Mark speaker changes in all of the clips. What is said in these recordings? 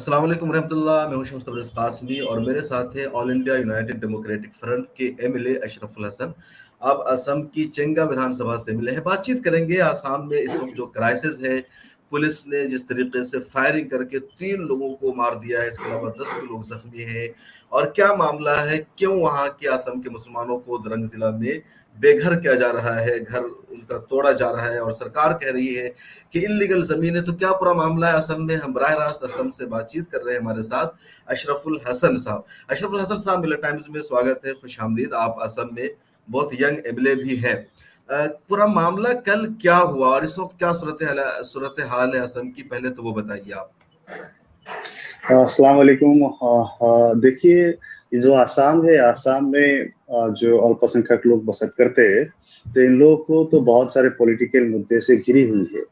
Speaker 1: अस्सलाम वालेकुम रहमतुल्लाह। मैं हूं शम्स तबरेज़ कासमी और मेरे साथ है all India United democratic front के एमएलए अशरफुल हसन। अब असम की चेंगा विधानसभा से मिले हैं, बातचीत करेंगे। आसाम में इस वक्त जो क्राइसिस है, पुलिस ने जिस तरीके से फायरिंग करके 3 लोगों को मार दिया है, इसके अलावा 10 लोग जख्मी हैं, और क्या मामला है, क्यों वहां के असम के मुसलमानों को दरंग जिला में बेघर किया जा रहा है, घर उनका तोड़ा जा रहा है और सरकार कह रही है कि इलीगल जमीन है। तो क्या पूरा मामला है असम में? हम बराह रास्त असम से बातचीत कर रहे हैं। हमारे साथ अशरफुल हसन साहब। अशरफुल हसन साहब, मिलर टाइम्स में स्वागत है, खुश आमदीद। आप असम में बहुत यंग एमएलए भी हैं। पूरा मामला कल क्या हुआ और इस वक्त क्या सूरत हाल है असम की, पहले तो वो बताइए आप।
Speaker 2: अस्सलाम वालेकुम। देखिए, ये जो आसाम है, आसाम में जो अल्पसंख्यक लोग बसत करते हैं, तो इन लोगों को तो बहुत सारे पॉलिटिकल मुद्दे से घिरी हुई है।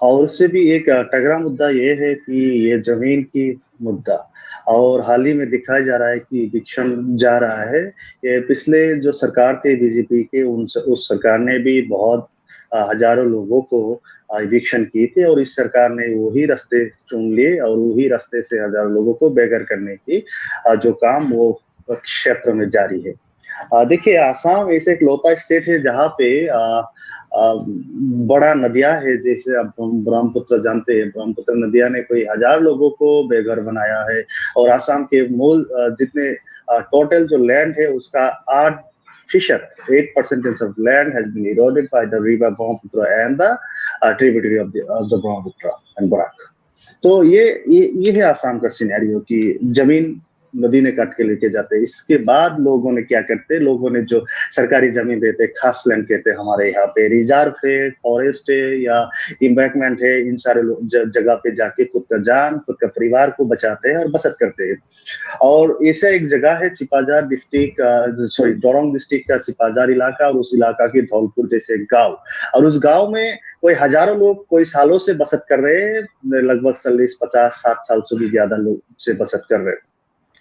Speaker 2: और उससे भी एक तगड़ा मुद्दा ये है कि ये जमीन की मुद्दा, और हाल ही में दिखाया जा रहा है कि इविक्शन जा रहा है। ये पिछले जो सरकार थे बीजेपी के, उस सरकार ने भी बहुत हजारों लोगों को इविक्शन की थी, और इस सरकार ने वही रास्ते चुन लिए और वही रास्ते से हजारों लोगों को बेघर करने की जो काम वो क्षेत्र में जारी है। देखिए, आसाम ऐसे एक लौता स्टेट है जहाँ पे बड़ा नदियां है। जैसे आप ब्रह्मपुत्र जानते हैं, ब्रह्मपुत्र नदिया ने कोई 1000 लोगों को बेघर बनाया है। और आसाम के मूल जितने टोटल जो लैंड है उसका 8% of land has been eroded by the river Brahmaputra and the tributary of the Brahmaputra and Barak. तो ये है आसाम का सिनेरियो कि जमीन नदी ने काट के लेके जाते हैं। इसके बाद लोगों ने क्या करते, लोगों ने जो सरकारी जमीन देते, खास लैंड कहते हैं हमारे यहाँ पे, रिजर्व है, फॉरेस्ट है या इम्बैंकमेंट है, इन सारे जगह पे जाके खुद का जान, खुद का परिवार को बचाते हैं और बसत करते हैं। और ऐसा एक जगह है सिपाजार डिस्ट्रिक्ट, डोरंग डिस्ट्रिक्ट का सिपाजार इलाका, और उस इलाका की धौलपुर जैसे गांव, और उस गांव में कोई हजारों लोग कोई सालों से बसत कर रहे हैं, लगभग 40, 50, 60 साल से भी ज्यादा लोग से बसत कर रहे हैं।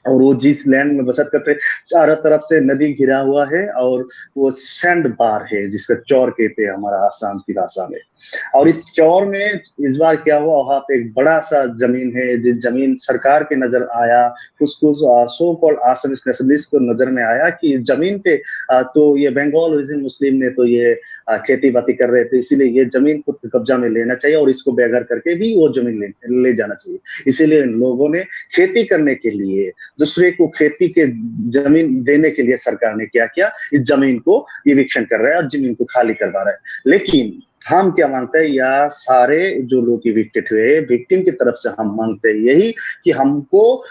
Speaker 2: और वो जिस लैंड में बसत करते, चारों तरफ से नदी घिरा हुआ है, और वो सैंड बार है जिसका चौर कहते हैं हमारा आसाम की भाषा में। और इस चौर में इस बार क्या हुआ, वहां पे एक बड़ा सा जमीन है, जिस जमीन सरकार के नजर आया, कुछ सो कॉल्ड आसामीज नेशनलिस्ट को नजर में आया कि इस जमीन पे तो ये बंगाल ओरिजिन मुस्लिम ने तो ये खेती बाती कर रहे थे, इसीलिए ये जमीन खुद कब्जा में लेना चाहिए और इसको बेघर करके भी वो जमीन ले जाना चाहिए। इसीलिए इन लोगों ने खेती करने के लिए दूसरे को खेती के जमीन देने के लिए सरकार ने क्या किया, इस जमीन को इविक्शन कर रहा है और जमीन को खाली करवा रहा है। लेकिन हम क्या मांगते हैं, या सारे जो लोग इविक्टेड हुए विक्टिम की तरफ से हम मांगते हैं यही कि हमको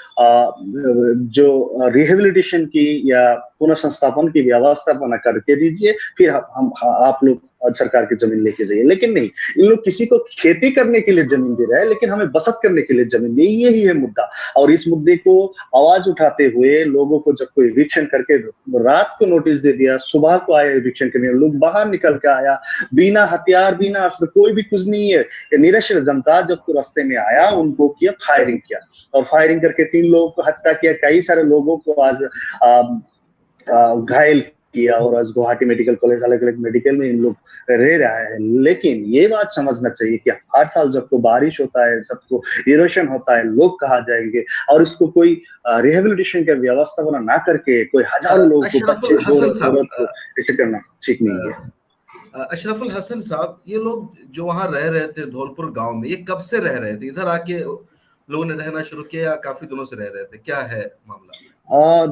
Speaker 2: जो रिहेबिलिटेशन की या पुनर्संस्थापन की व्यवस्था बना करके दीजिए, फिर हम आप लोग सरकार की जमीन लेके जाइए। लेकिन नहीं, इन लोग किसी को खेती करने के लिए जमीन दे रहे हैं, लेकिन हमें बसत करने के लिए जमीन नहीं। यही है मुद्दा। और इस मुद्दे को आवाज उठाते हुए लोगों को जब कोई इविक्शन करके रात को नोटिस दे दिया, सुबह को आया इविक्शन करने, लोग बाहर निकल के आया बिना हथियार, बिना अस्त्र, कोई भी कुछ नहीं है, निरक्षर जनता जब तो रास्ते में आया, उनको किया फायरिंग किया, और फायरिंग करके 3 लोगों को हत्या किया, कई सारे लोगों को आज घायल किया, और आज गुवाहाटी मेडिकल कॉलेज, अलग अलग मेडिकल में इन लोग रह रहे हैं। लेकिन ये बात समझना चाहिए कि हर साल जब को बारिश होता है, सबको इरोशन होता है, लोग कहाँ जाएंगे, और इसको कोई रिहेबिलिटेशन का व्यवस्था बना ना करके कोई हजारों लोगों को, बच्चे औरत को ऐसे करना ठीक नहीं है।
Speaker 1: अशरफुल हसन साहब, ये लोग जो वहां रह रहे थे धौलपुर गांव में, ये कब से रह रहे थे? इधर आके लोगों ने रहना शुरू किया या काफी दिनों से रह रहे थे? क्या है मामला?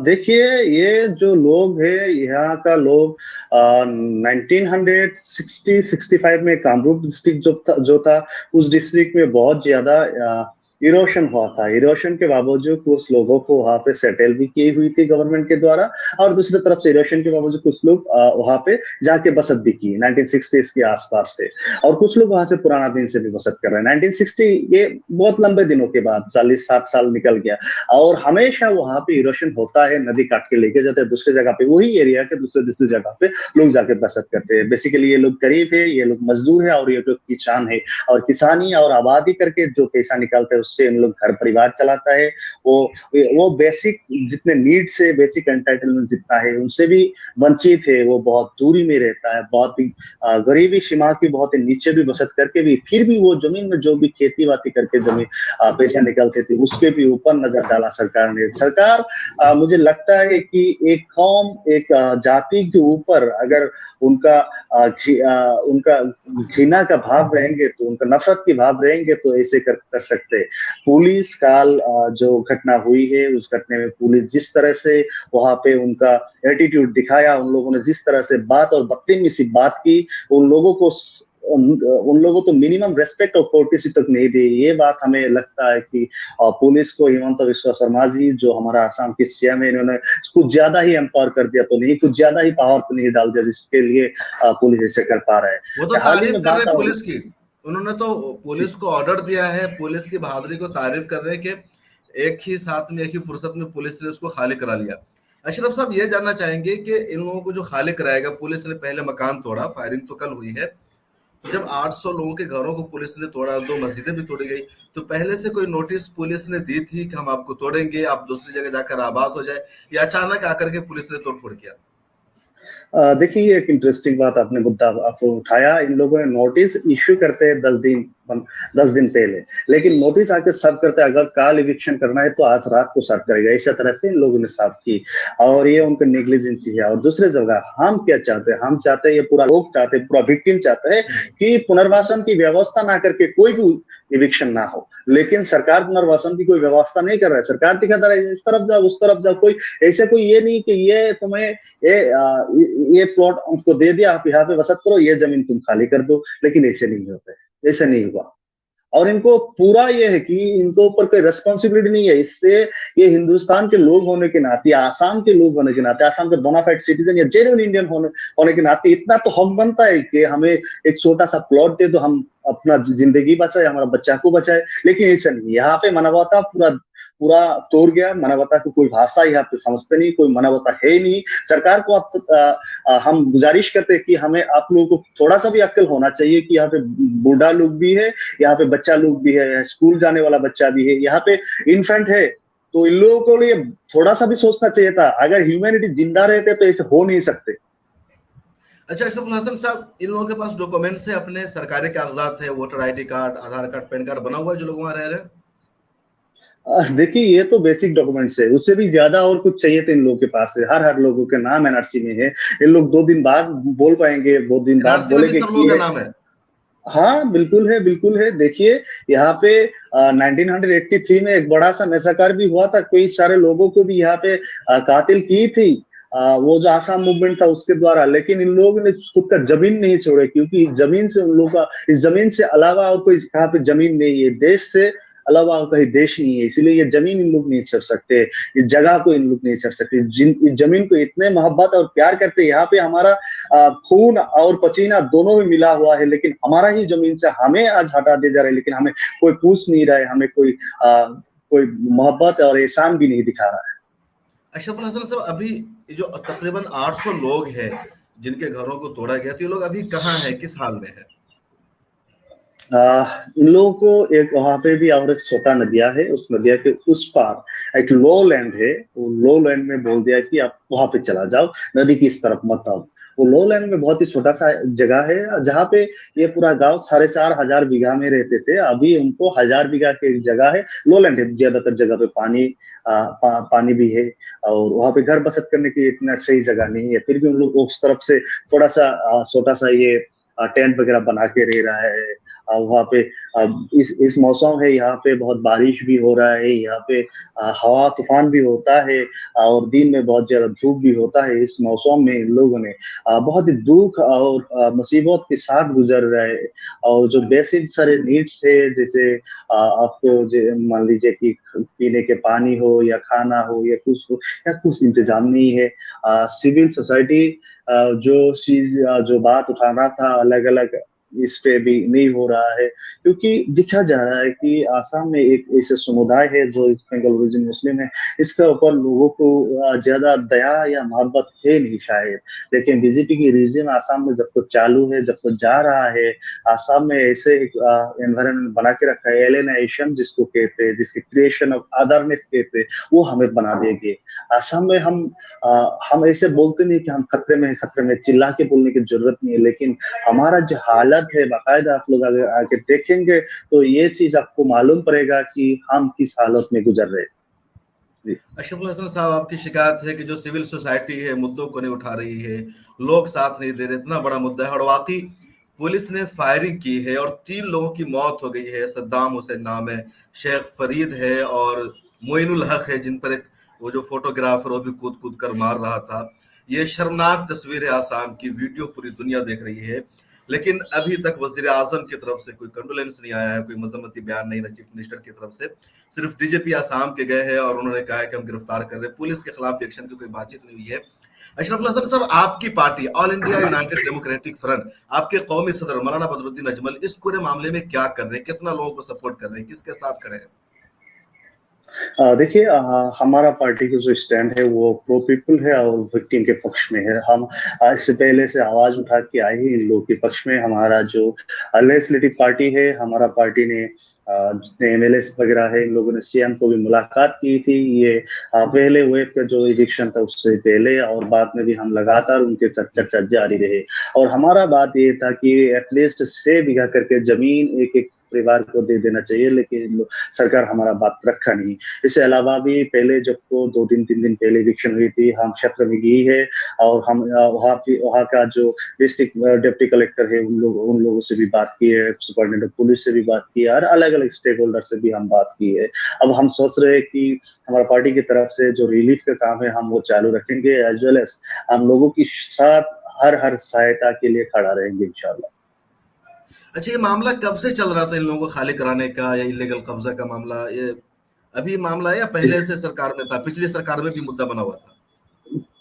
Speaker 2: देखिए, ये जो लोग है, यहाँ का लोग 1960-65 में कामरूप डिस्ट्रिक्ट जो था, उस डिस्ट्रिक्ट में बहुत ज्यादा इरोशन हुआ था। इरोशन के बावजूद कुछ लोगों को वहां पे सेटल भी की हुई थी गवर्नमेंट के द्वारा, और दूसरी तरफ से इरोशन के बावजूद कुछ लोग वहां पे जाके बसत भी की 1960s के आसपास से, और कुछ लोग वहां से पुराना दिन से भी बसत कर रहे हैं। 1960 ये बहुत लंबे दिनों के बाद 40-60 साल निकल गया, और हमेशा वहां पे इरोशन होता है, नदी काट के लेके जाते हैं दूसरे जगह पे, वही एरिया के दूसरे जगह पे लोग जाके बसत करते हैं। बेसिकली ये लोग गरीब है, ये लोग मजदूर है, और ये लोग किसान है, और किसानी और आबादी करके जो पैसा निकालते हैं उससे इन लोग घर परिवार चलाता है। वो बेसिक जितने नीड से बेसिक एंटाइटलमेंट जितना है उनसे भी वंचित है। वो बहुत दूरी में रहता है, बहुत ही गरीबी सीमा की बहुत ही नीचे भी बचत करके भी फिर भी वो जमीन में जो भी खेती बाती करके जमीन पैसा निकलते थे उसके भी ऊपर नजर डाला सरकार ने। सरकार मुझे लगता है कि एक कौम एक जाति के ऊपर अगर उनका उनका घृणा का भाव रहेंगे तो उनका नफरत के भाव रहेंगे तो ऐसे कर सकते। पुलिस काल जो घटना हुई है उस घटने में पुलिस जिस तरह से वहां पे उनका एटीट्यूड दिखाया, उन लोगों ने जिस तरह से बात और बदतमीजी सी बात की, उन लोगों को मिनिमम रेस्पेक्ट और कोर्टेसी तक नहीं दी। ये बात हमें लगता है कि पुलिस को हिमंत बिस्वा शर्मा जी जो हमारा आसाम के सीएम है इन्होंने कुछ ज्यादा ही एम्पावर कर दिया तो नहीं, कुछ ज्यादा ही पावर तो नहीं डाल दिया जिसके लिए पुलिस ऐसे कर पा रहा है।
Speaker 1: वो तो तारीफ कर रहे पुलिस की, उन्होंने तो पुलिस को ऑर्डर दिया है, पुलिस की बहादुरी को तारीफ कर रहे हैं कि एक ही साथ में एक ही फुर्सत में पुलिस ने उसको खाली करा लिया। अशरफ साहब ये जानना चाहेंगे कि इन लोगों को जो खाली कराएगा, पुलिस ने पहले मकान तोड़ा, फायरिंग तो कल हुई है, तो जब 800 लोगों के घरों को पुलिस ने तोड़ा, 2 मस्जिदें भी तोड़ी गई, तो पहले से कोई नोटिस पुलिस ने दी थी कि हम आपको तोड़ेंगे, आप दूसरी जगह जाकर आबाद हो जाए, या अचानक आकर के पुलिस ने तोड़फोड़ किया?
Speaker 2: देखिए एक इंटरेस्टिंग बात आपने मुद्दा आपको उठाया। इन लोगों ने नोटिस इश्यू करते हैं 10 दिन पहले, लेकिन नोटिस आके सर्व करते हैं अगर काल इविक्शन करना है तो आज रात को सर्व करेगा, इस तरह से इन लोगों ने साफ की और ये उनका नेग्लिजेंसी है। और दूसरे जगह हम क्या चाहते हैं, हम चाहते हैं, ये पूरा लोग चाहते हैं, पूरा विक्टिम चाहते हैं कि पुनर्वासन की व्यवस्था ना करके कोई भी इविक्शन ना हो, लेकिन सरकार पुनर्वासन की कोई व्यवस्था नहीं कर रहा है। सरकार दिखाता है इस तरफ जाओ उस तरफ जाओ, कोई ऐसे कोई ये नहीं कि ये तुम्हें ये प्लॉट हमको दे दिया, आप यहाँ पे बसत करो, ये जमीन तुम खाली कर दो, लेकिन ऐसे नहीं होता है, ऐसे नहीं हुआ। और इनको पूरा ये है कि इनको ऊपर कोई रेस्पॉन्सिबिलिटी नहीं है। इससे ये हिंदुस्तान के लोग होने के नाते, आसाम के लोग होने के नाते, आसाम के बोनाफाइड सिटीजन या जेन्युइन इंडियन होने के नाते इतना तो हक बनता है कि हमें एक छोटा सा प्लॉट दे दो, हम अपना जिंदगी बचाए, हमारा बच्चा को बचाए। लेकिन ऐसा नहीं, यहाँ पे मानवता पूरा पूरा तोड़ गया। मानवता की कोई भाषा यहाँ पे समझते नहीं, कोई मानवता है ही नहीं। सरकार को हम गुजारिश करते हैं कि हमें आप लोगों को थोड़ा सा भी अक्ल होना चाहिए कि यहाँ पे बूढ़ा लोग भी है, यहाँ पे बच्चा लोग भी है, स्कूल जाने वाला बच्चा भी है, यहाँ पे इन्फेंट है, तो इन लोगों को लिए थोड़ा सा भी सोचना चाहिए था। अगर ह्यूमैनिटी जिंदा रहते तो ऐसे हो नहीं सकते।
Speaker 1: अच्छा अशरफुल हसन साहब, इन लोगों के पास डॉक्यूमेंट्स है, अपने सरकारी कागजात है, वोटर आईडी कार्ड, आधार कार्ड, पैन कार्ड बना हुआ है जो लोग वहां रह रहे हैं?
Speaker 2: देखिए ये तो बेसिक डॉक्यूमेंट्स है, उससे भी ज्यादा और कुछ चाहिए तो इन लोगों के पास है। हर लोगों के नाम एनआरसी में है। इन लोग 2 दिन बाद बोल पाएंगे, 2 दिन बाद
Speaker 1: एनआरसी में भी
Speaker 2: बोलेंगे
Speaker 1: सब
Speaker 2: कि
Speaker 1: लोगों का
Speaker 2: ये
Speaker 1: नाम है?
Speaker 2: हाँ बिल्कुल है, बिल्कुल है। देखिए यहाँ पे 1983 में एक बड़ा सा मैसाकार भी हुआ था, कई सारे लोगों को भी यहाँ पे कातिल की थी वो जो आसाम मूवमेंट था उसके द्वारा। लेकिन इन लोगों ने खुद का जमीन नहीं छोड़े, क्योंकि इस जमीन से उन लोगों का, इस जमीन से अलावा और कोई यहाँ पे जमीन नहीं है, देश से अलावा और कहीं देश नहीं है, इसलिए ये जमीन इन लोग नहीं छोड़ सकते, इस जगह को इन लोग नहीं छोड़ सकते। इस जमीन को इतने मोहब्बत और प्यार करते, यहाँ पे हमारा खून और पसीना दोनों ही मिला हुआ है, लेकिन हमारा ही जमीन से हमें आज हटा दे जा रहे हैं, लेकिन हमें कोई पूछ नहीं रहा है, हमें कोई मोहब्बत और एहसान भी नहीं दिखा रहा है।
Speaker 1: अशरफुल हसन साहब, अभी जो तकरीबन 800 लोग हैं जिनके घरों को तोड़ा गया, तो ये लोग अभी कहाँ हैं, किस हाल में है?
Speaker 2: इन लोगों को एक वहां पे भी और एक छोटा नदिया है, उस नदिया के उस पार एक लो लैंड है। वो लो लैंड में बोल दिया कि आप वहां पे चला जाओ, नदी की इस तरफ मत आओ। वो लो लैंड में बहुत ही छोटा सा जगह है जहाँ पे ये पूरा गांव 4,500 बीघा में रहते थे। अभी उनको 1,000 बीघा की जगह है, लो लैंड है, ज्यादातर जगह पे पानी भी है और वहां पे घर बसत करने की इतना सही जगह नहीं है। फिर भी उन लोग उस तरफ से थोड़ा सा छोटा सा ये टेंट वगैरह बना के रह रहा है। वहाँ पे इस मौसम है, यहाँ पे बहुत बारिश भी हो रहा है, यहाँ पे हवा तूफान भी होता है और दिन में बहुत ज्यादा धूप भी होता है। इस मौसम में इन लोगों ने बहुत ही दुख और मुसीबत के साथ गुजर रहे हैं। और जो बेसिक सारे नीड्स है, जैसे आपको मान लीजिए कि पीने के पानी हो या खाना हो या कुछ हो, या कुछ इंतजाम नहीं है। सिविल सोसाइटी जो चीज जो बात उठाना था, अलग अलग इस पे भी नहीं हो रहा है, क्योंकि दिखा जा रहा है कि आसाम में एक ऐसे समुदाय है जो इस बेंगल ओरिजिन मुस्लिम है, इसके ऊपर लोगों को ज्यादा दया या मोहब्बत है नहीं शायद। लेकिन बीजेपी की रीजन आसाम में जब तक चालू है, जब तक जा रहा है, आसाम में ऐसे एक एनवायरनमेंट बना के रखा है, एलियनेशन जिसको कहते हैं, जिसकी क्रिएशन ऑफ अदरनेस कहते हैं, वो हमें बना देंगे। आसाम में हम ऐसे बोलते नहीं कि हम खतरे में खतरे में चिल्ला के बोलने की जरूरत नहीं है, लेकिन हमारा जो हालत है बाकायदा आप लोग अगर आके देखेंगे तो ये चीज आपको मालूम पड़ेगा कि हम किस हालत में गुजर रहे हैं।
Speaker 1: अशरफुल हसन साहब, आपकी शिकायत है कि जो सिविल सोसाइटी है मुद्दों को नहीं उठा रही है, लोग साथ नहीं दे रहे, इतना बड़ा मुद्दा है और वाकई पुलिस ने फायरिंग की है और 3 लोगों की मौत हो गई है। सद्दाम हुसैन नाम है, शेख फरीद है और मोइनुल हक है, जिन पर एक वो जो फोटोग्राफर वो भी कूद कूद कर मार रहा था। ये शर्मनाक तस्वीर है आसाम की, वीडियो पूरी दुनिया देख रही है, लेकिन अभी तक वजीर आजम की तरफ से कोई कंडोलेंस नहीं आया है, कोई मजम्मती बयान नहीं है चीफ मिनिस्टर की तरफ से। सिर्फ डीजीपी आसाम के गए हैं और उन्होंने कहा है कि हम गिरफ्तार कर रहे हैं, पुलिस के खिलाफ भी एक्शन की कोई बातचीत नहीं हुई है। अशरफुल हसन साहब, आपकी party all India United democratic front, आपके कौमी सदर मौलाना बदरुद्दीन अजमल इस पूरे मामले में क्या कर रहे हैं, कितना लोगों को सपोर्ट कर रहे हैं, किसके साथ खड़े हैं?
Speaker 2: देखिए, हमारा पार्टी का जो स्टैंड है वो प्रो पीपल है और विक्टिम के पक्ष में है। हम इससे पहले से आवाज उठा के आए ही इन लोगों के पक्ष में। हमारा जो लेजिस्लेटिव पार्टी है, हमारा पार्टी ने जितने एमएलए वगैरह है, इन लोगों ने सीएम को भी मुलाकात की थी। ये पहले वेब का जो इविक्शन था उससे पहले और बाद में भी हम लगातार उनके साथ चर्चा जारी रहे। और हमारा बात ये था कि एटलीस्ट 6 बीघा करके जमीन एक एक परिवार को दे देना चाहिए, लेकिन सरकार हमारा बात रखा नहीं। इसके अलावा भी पहले जब को 2 दिन 3 दिन पहले इविक्शन हुई थी, हम क्षेत्र में गई है और हम वहाँ का जो डिस्ट्रिक्ट डिप्टी कलेक्टर है उन लोगों से भी बात की है, सुपरिटेंडेंट पुलिस से भी बात की है और अलग अलग स्टेक होल्डर से भी हम बात की है। अब हम सोच रहे हैं कि हमारी पार्टी की तरफ से जो रिलीफ का काम है हम वो चालू रखेंगे, एज वेल एज हम लोगों की साथ हर सहायता के लिए खड़ा रहेंगे इंशाल्लाह।
Speaker 1: अच्छा, ये मामला कब से चल रहा था इन लोगों को खाली कराने का या इलीगल कब्जा का मामला? ये अभी मामला है या पहले से सरकार में था, पिछली सरकार में भी मुद्दा बना हुआ था?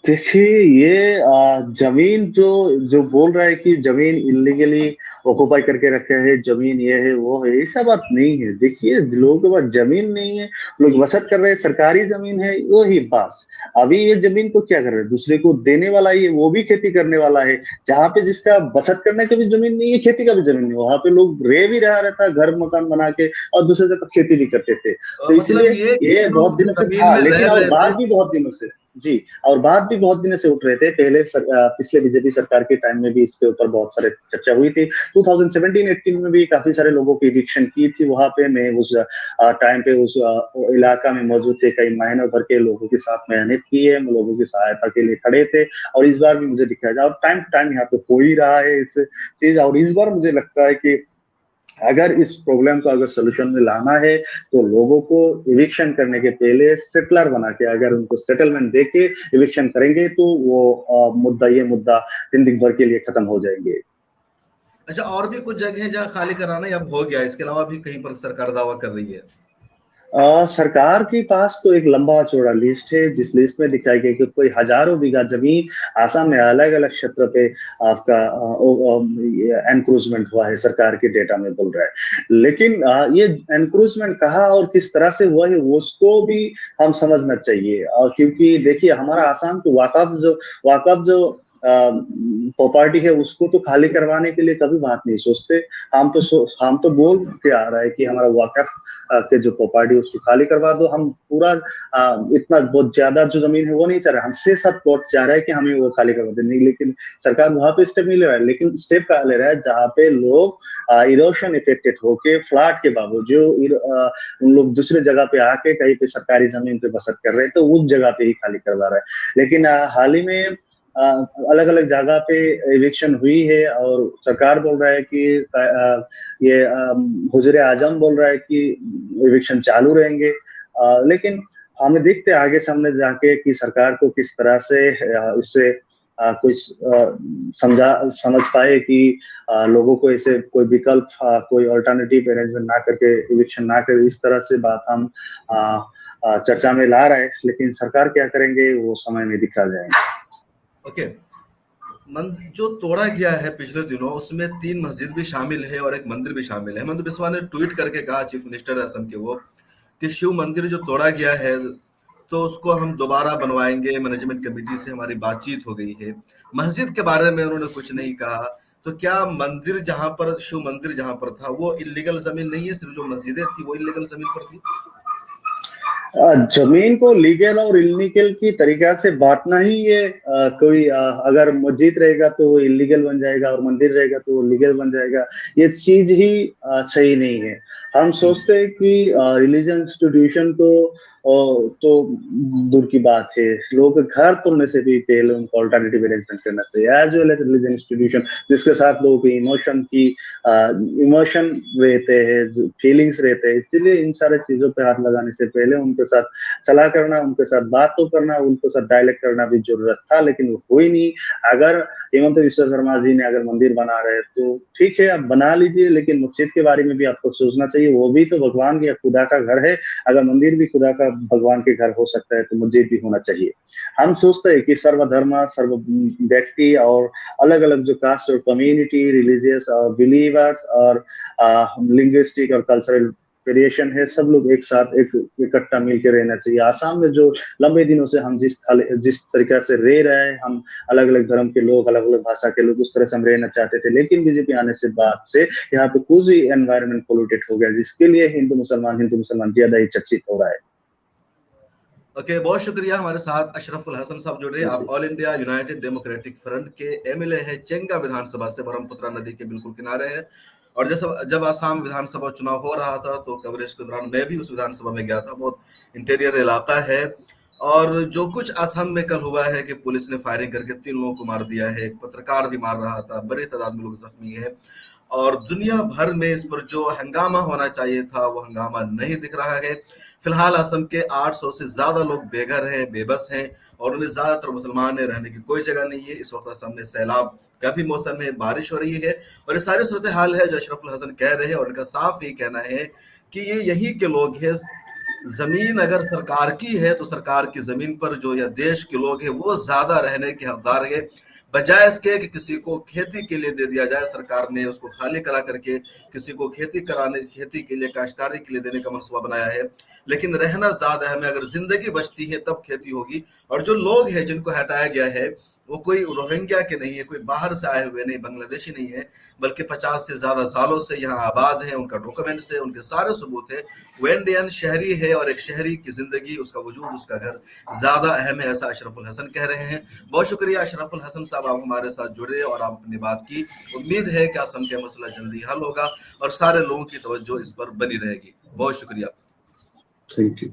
Speaker 2: देखिए, ये जमीन जो जो बोल रहा है कि जमीन इलीगली ऑक्युपाई करके रखे है, जमीन ये है वो है, ऐसा बात नहीं है। देखिए, लोगों के पास जमीन नहीं है, लोग बसत कर रहे हैं, सरकारी जमीन है वो ही बस। अभी ये जमीन को क्या कर रहे हैं, दूसरे को देने वाला ही है, वो भी खेती करने वाला है। जहाँ पे जिसका बसत करने की भी जमीन नहीं है, खेती का भी जमीन नहीं है, वहां पे लोग रह भी रहा रहता, घर मकान बना के और दूसरे जगह खेती भी करते थे। तो
Speaker 1: मतलब
Speaker 2: इसलिए ये
Speaker 1: कि
Speaker 2: बहुत
Speaker 1: लोग
Speaker 2: दिनों से
Speaker 1: जमीन
Speaker 2: था,
Speaker 1: में
Speaker 2: लेकिन
Speaker 1: रह
Speaker 2: और
Speaker 1: रहे थे।
Speaker 2: बात भी बहुत दिनों से जी, और बात भी बहुत दिनों से उठ रहे थे। पहले पिछले बीजेपी सरकार के टाइम में भी इसके ऊपर बहुत सारे चर्चा हुई थी। 2017-18 में भी काफी सारे लोगों की इविक्शन की थी। वहां पे मैं उस टाइम पे उस इलाका में मौजूद थे, कई महीनों भर के लोगों के साथ मेहनत की है, लोगों की सहायता के लिए खड़े थे। और इस बार भी मुझे दिखाया जाए, और टाइम टू टाइम यहाँ पे हो ही रहा है इस चीज। और इस बार मुझे लगता है कि अगर इस प्रॉब्लम को अगर सोल्यूशन में लाना है तो लोगों को इविक्शन करने के पहले सेटलर बना के अगर उनको सेटलमेंट देके इविक्शन करेंगे तो वो ये मुद्दा जिंदगी भर के लिए खत्म हो जाएंगे।
Speaker 1: अच्छा, और भी कुछ जगह है जहाँ खाली कराना या अब हो गया, इसके अलावा भी कहीं पर सरकार दावा कर रही है?
Speaker 2: सरकार के पास तो एक लंबा चौड़ा लिस्ट है, जिस लिस्ट में दिखाई गई कि कोई हजारों बीघा जमीन आसाम में अलग अलग क्षेत्र पे आपका एनक्रोचमेंट हुआ है, सरकार के डेटा में बोल रहा है। लेकिन ये एनक्रोचमेंट कहाँ और किस तरह से हुआ है उसको भी हम समझना चाहिए। और क्योंकि देखिए, हमारा आसाम के वाकफ जो प्रॉपर्टी है उसको तो खाली करवाने के लिए कभी बात नहीं सोचते। हम तो बोल के आ रहा है कि हमारा वाकफ के जो प्रॉपर्टी उसको खाली करवा दो। हम पूरा इतना बहुत ज्यादा जो जमीन है वो नहीं चाह रहे, हम 6-7 प्लॉट चाह रहे हैं कि हमें वो खाली करवा दें। लेकिन सरकार वहां पे स्टेप नहीं ले रहा है, लेकिन स्टेप कहा ले रहा है जहाँ पे लोग इरोशन इफेक्टेड होके फ्लड के बावजूद उन लोग दूसरे जगह पे आके कहीं पे सरकारी जमीन पे बसत कर रहे हैं, तो उस जगह पे ही खाली करवा रहा है। लेकिन हाल ही में अलग अलग जगह पे इविक्शन हुई है और सरकार बोल रहा है कि ये हुजूर आजम बोल रहा है कि इविक्शन चालू रहेंगे। लेकिन हमें देखते हैं आगे सामने जाके कि सरकार को किस तरह से इससे कुछ समझ पाए कि लोगों को ऐसे कोई विकल्प कोई अल्टरनेटिव अरेंजमेंट ना करके इविक्शन ना करे। इस तरह से बात हम चर्चा में ला रहे हैं, लेकिन सरकार क्या करेंगे वो समय में दिखा जाएगा।
Speaker 1: ओके, जो तोड़ा गया है पिछले दिनों, उसमें 3 मस्जिद भी शामिल है और एक मंदिर भी शामिल है। हेमंत बिस्वा ने ट्वीट करके कहा, चीफ मिनिस्टर असम के वो, कि शिव मंदिर जो तोड़ा गया है तो उसको हम दोबारा बनवाएंगे, मैनेजमेंट कमेटी से हमारी बातचीत हो गई है। मस्जिद के बारे में उन्होंने कुछ नहीं कहा। तो क्या मंदिर जहां पर, शिव मंदिर जहां पर था, वो इलीगल जमीन नहीं है? सिर्फ जो मस्जिदें थी वो इलीगल जमीन पर थी?
Speaker 2: जमीन को लीगल और इलीगल की तरीका से बांटना ही ये कोई अगर मस्जिद रहेगा तो वो इलीगल बन जाएगा और मंदिर रहेगा तो वो लीगल बन जाएगा, ये चीज ही सही नहीं है। हम सोचते हैं कि रिलीजन इंस्टीट्यूशन तो दूर की बात है, लोगों के घर तोड़ने से भी पहले उनको ऑल्टरनेटिव अरेंजमेंट करना चाहिए, as well as religion institution जिसके साथ लोगों के इमोशन रहते हैं, फीलिंग्स रहते हैं। इसीलिए इन सारे चीजों पे हाथ लगाने से पहले उनके साथ सलाह करना, उनके साथ बात तो करना, उनके साथ डायलॉग करना भी जरूरत था, लेकिन वो हुई नहीं। अगर हेमंत बिस्वा शर्मा जी ने अगर मंदिर बना रहे तो ठीक है, आप बना लीजिए, लेकिन मस्जिद के बारे में भी आपको सोचना चाहिए, वो भी तो भगवान या खुदा का घर है। अगर मंदिर भी खुदा का, भगवान के घर हो सकता है, तो मस्जिद भी होना चाहिए। हम सोचते हैं कि सर्वधर्म, सर्व व्यक्ति और अलग अलग जो कास्ट और कम्युनिटी, रिलीजियस और बिलीवर्स और लिंग्विस्टिक और कल्चरल वेरिएशन है, सब लोग एक साथ एक इकट्ठा मिलकर रहना चाहिए। आसाम में जो लंबे दिनों से हम जिस तरीके से रह रहे हैं, हम अलग अलग धर्म के लोग, अलग अलग भाषा के लोग, उस तरह से हम रहना चाहते थे, लेकिन बीजेपी आने से बाद से यहाँ पे कुछ ही एनवायरनमेंट पोल्यूटेड हो गया, जिसके लिए हिंदू मुसलमान ज्यादा ही चर्चित हो रहा है।
Speaker 1: ओके, बहुत शुक्रिया। हमारे साथ अशरफुल हसन साहब जुड़े। आप all India United democratic front के एमएलए है, चेंगा विधानसभा से, ब्रह्मपुत्र नदी के बिल्कुल किनारे है। और जब आसाम विधानसभा चुनाव हो रहा था तो कवरेज के दौरान मैं भी उस विधानसभा में गया था। बहुत इंटीरियर इलाका है। और जो कुछ आसाम में कल हुआ है कि पुलिस ने फायरिंग करके 3 लोगों को मार दिया है, एक पत्रकार भी मार रहा था, बड़ी तादाद में लोग जख्मी है, और दुनिया भर में इस पर जो हंगामा होना चाहिए था वो हंगामा नहीं दिख रहा है। फिलहाल असम के 800 से ज्यादा लोग बेघर हैं, बेबस हैं, और उन्हें ज्यादातर मुसलमान है, रहने की कोई जगह नहीं है। इस वक्त असम में सैलाब का भी मौसम है, बारिश हो रही है, और ये सारी सूरत हाल है जो अशरफुल हसन कह रहे हैं। और उनका साफ ही कहना है कि ये यही के लोग हैं। जमीन अगर सरकार की है तो सरकार की जमीन पर जो या देश के लोग हैं वो ज्यादा रहने के हकदार है, बजाय इसके कि किसी को खेती के लिए दे दिया जाए। सरकार ने उसको खाली करा करके किसी को खेती के लिए, काश्तकारी के लिए देने का मनसूबा बनाया है। लेकिन रहना ज्यादा है, हमें अगर जिंदगी बचती है तब खेती होगी। और जो लोग हैं जिनको हटाया गया है वो कोई रोहिंग्या के नहीं है, कोई बाहर से आए हुए नहीं, बांग्लादेशी नहीं है, बल्कि 50 से ज्यादा सालों से यहाँ आबाद है, उनका डॉक्यूमेंट्स है, उनके सारे सबूत है। वो इंडियन शहरी है, और एक शहरी की जिंदगी, उसका वजूद, उसका घर ज्यादा अहम है, ऐसा अशरफुल हसन कह रहे हैं। बहुत शुक्रिया अशरफुल हसन साहब, आप हमारे साथ जुड़े और आप अपनी बात की। उम्मीद है कि असम का मसला जल्दी हल होगा और सारे लोगों की तवज्जो इस पर बनी रहेगी। बहुत शुक्रिया।
Speaker 2: Thank you.